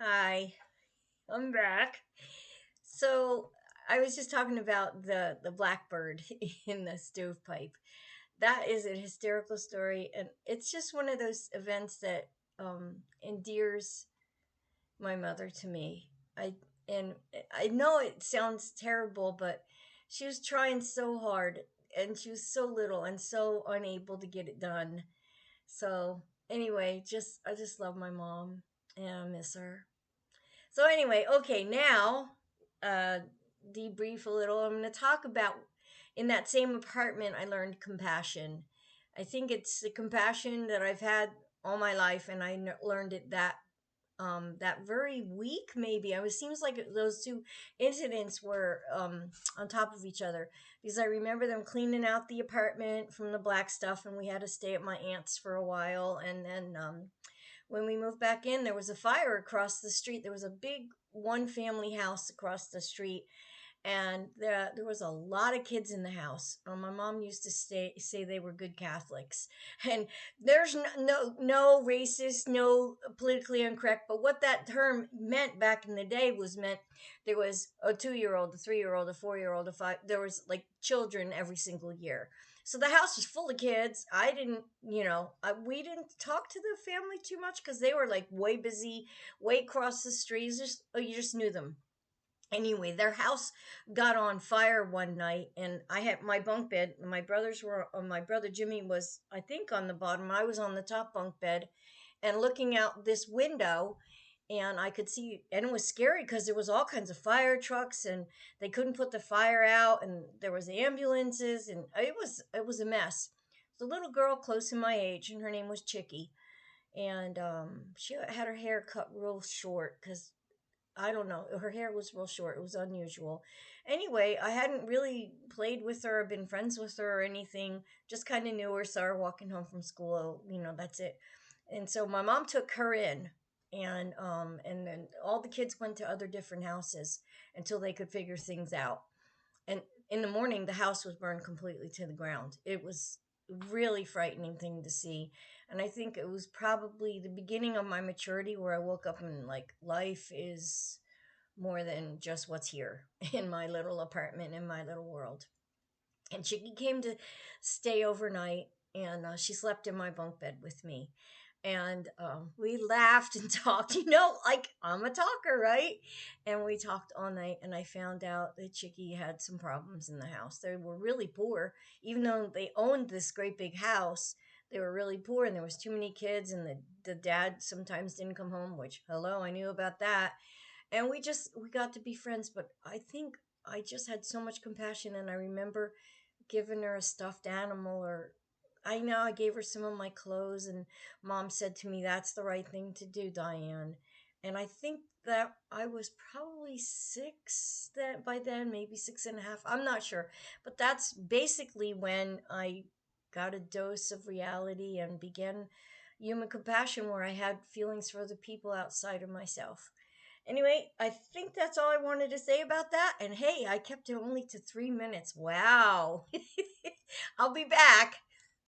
Hi, I'm back. So I was just talking about the blackbird in the stovepipe. That is a hysterical story, and it's just one of those events that endears my mother to me. And I know it sounds terrible, but she was trying so hard, and she was so little and so unable to get it done. So anyway, just I just love my mom and I miss her. So anyway, okay, now uh debrief a little. I'm going to talk about in that same apartment I learned compassion. I think it's the compassion that I've had all my life, and learned it that very week. Maybe I was seems like those two incidents were on top of each other, because I remember them cleaning out the apartment from the black stuff, and we had to stay at my aunt's for a while. And then when we moved back in, there was a fire across the street. There was a big one family house across the street, and there was a lot of kids in the house. My mom used to say they were good Catholics, and there's no racist, no politically incorrect. But what that term meant back in the day was meant there was a 2 year old, a 3 year old, a 4 year old, a five. There was like children every single year. So the house was full of kids. I didn't, we didn't talk to the family too much because they were like way busy, way across the street. You just knew them. Anyway, their house got on fire one night, and I had my bunk bed. My brothers were my brother Jimmy was, I think, on the bottom. I was on the top bunk bed, and looking out this window, and I could see, and it was scary because there was all kinds of fire trucks, and they couldn't put the fire out, and there was ambulances, and it was a mess. The little girl close in my age, and her name was Chicky, and she had her hair cut real short because I don't know. Her hair was real short. It was unusual. Anyway, I hadn't really played with her or been friends with her or anything. Just kind of knew her, saw her walking home from school. That's it. And so my mom took her in, and then all the kids went to other different houses until they could figure things out. And in the morning, the house was burned completely to the ground. It was a really frightening thing to see. And I think it was probably the beginning of my maturity, where I woke up and like life is more than just what's here in my little apartment, in my little world. And she came to stay overnight, and she slept in my bunk bed with me. And we laughed and talked, like I'm a talker, right? And we talked all night, and I found out that Chicky had some problems in the house. They were really poor. Even though they owned this great big house, they were really poor, and there was too many kids, and the dad sometimes didn't come home, which, hello, I knew about that. And we got to be friends. But I think I just had so much compassion, and I remember giving her a stuffed animal, or I know I gave her some of my clothes, and mom said to me, "That's the right thing to do, Diane." And I think that I was probably six that by then, maybe six and a half. I'm not sure, but that's basically when I got a dose of reality and began human compassion, where I had feelings for the people outside of myself. Anyway, I think that's all I wanted to say about that. And hey, I kept it only to 3 minutes. Wow. I'll be back.